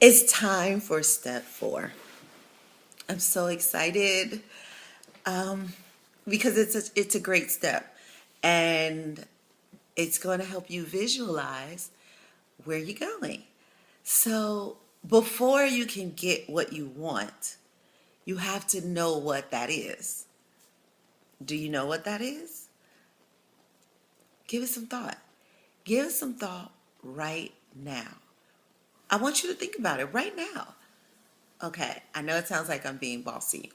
It's time for step 4. I'm so excited because it's a great step, and it's going to help you visualize where you're going. So before you can get what you want, you have to know what that is. Do you know what that is? Give it some thought. Give it some thought right now. I want you to think about it right now. Okay, I know it sounds like I'm being bossy.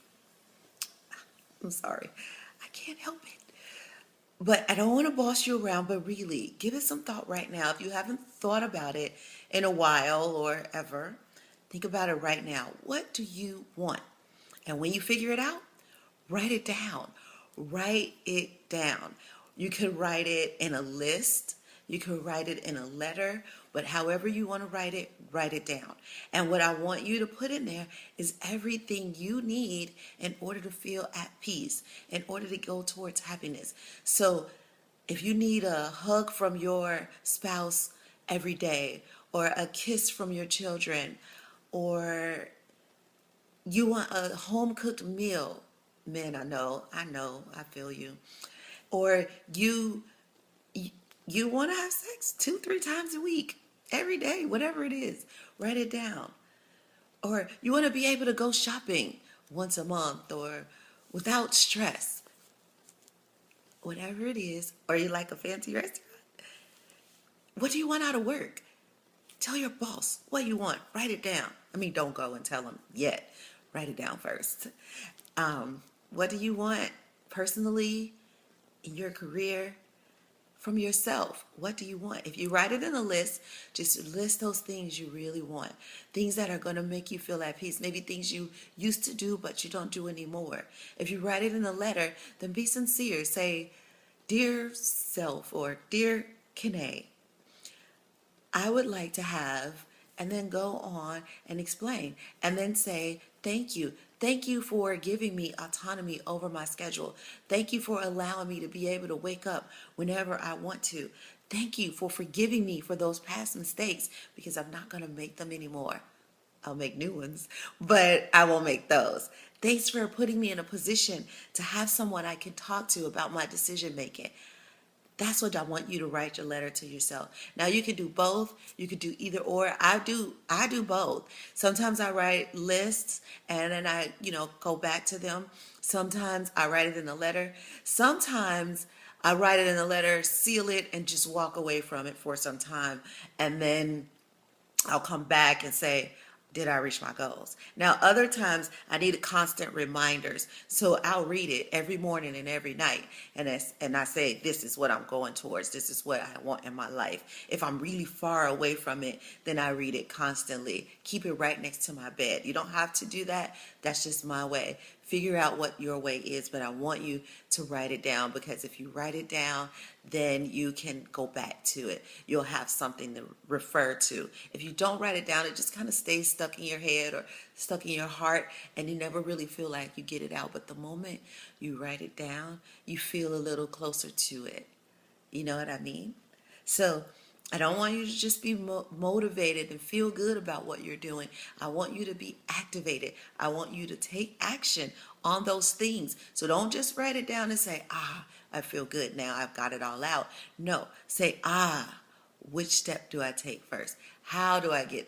I'm sorry. I can't help it. But I don't want to boss you around, but really, give it some thought right now. If you haven't thought about it in a while or ever, think about it right now. What do you want? And when you figure it out, write it down. Write it down. You could write it in a list. You could write it in a letter, but however you want to write it down. And what I want you to put in there is everything you need in order to feel at peace, in order to go towards happiness. So if you need a hug from your spouse every day, or a kiss from your children, or you want a home cooked meal, man, I feel you. Or you want to have sex 2, 3 times a week, every day, whatever it is, write it down. Or you want to be able to go shopping once a month or without stress, whatever it is. Or you like a fancy restaurant. What do you want out of work? Tell your boss what you want. Write it down. I mean, don't go and tell them yet. Write it down first. What do you want personally in your career? From yourself. What do you want? If you write it in a list, just list those things you really want. Things that are going to make you feel at peace. Maybe things you used to do but you don't do anymore. If you write it in a letter, then be sincere. Say, "Dear self," or "Dear Kene, I would like to have," and then go on and explain. And then say, "Thank you. Thank you for giving me autonomy over my schedule. Thank you for allowing me to be able to wake up whenever I want to. Thank you for forgiving me for those past mistakes because I'm not going to make them anymore. I'll make new ones, but I won't make those. Thanks for putting me in a position to have someone I can talk to about my decision making." That's what I want you to write your letter to yourself. Now you can do both. You could do either or. I do both. Sometimes I write lists and then I go back to them. Sometimes I write it in a letter. Sometimes I write it in a letter, seal it, and just walk away from it for some time. And then I'll come back and say, did I reach my goals? Now, other times I need constant reminders. So I'll read it every morning and every night. And I say, this is what I'm going towards. This is what I want in my life. If I'm really far away from it, then I read it constantly. Keep it right next to my bed. You don't have to do that. That's just my way. Figure out what your way is, but I want you to write it down, because if you write it down, then you can go back to it. You'll have something to refer to. If you don't write it down, it just kind of stays stuck in your head or stuck in your heart, and you never really feel like you get it out. But the moment you write it down, you feel a little closer to it. You know what I mean? So I don't want you to just be motivated and feel good about what you're doing. I want you to be activated. I want you to take action on those things. So don't just write it down and say, I feel good now. I've got it all out. No, say, which step do I take first? How do I get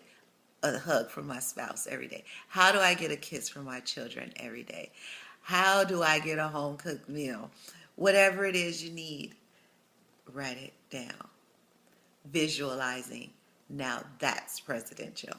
a hug from my spouse every day? How do I get a kiss from my children every day? How do I get a home cooked meal? Whatever it is you need, write it down. Visualizing. Now that's presidential.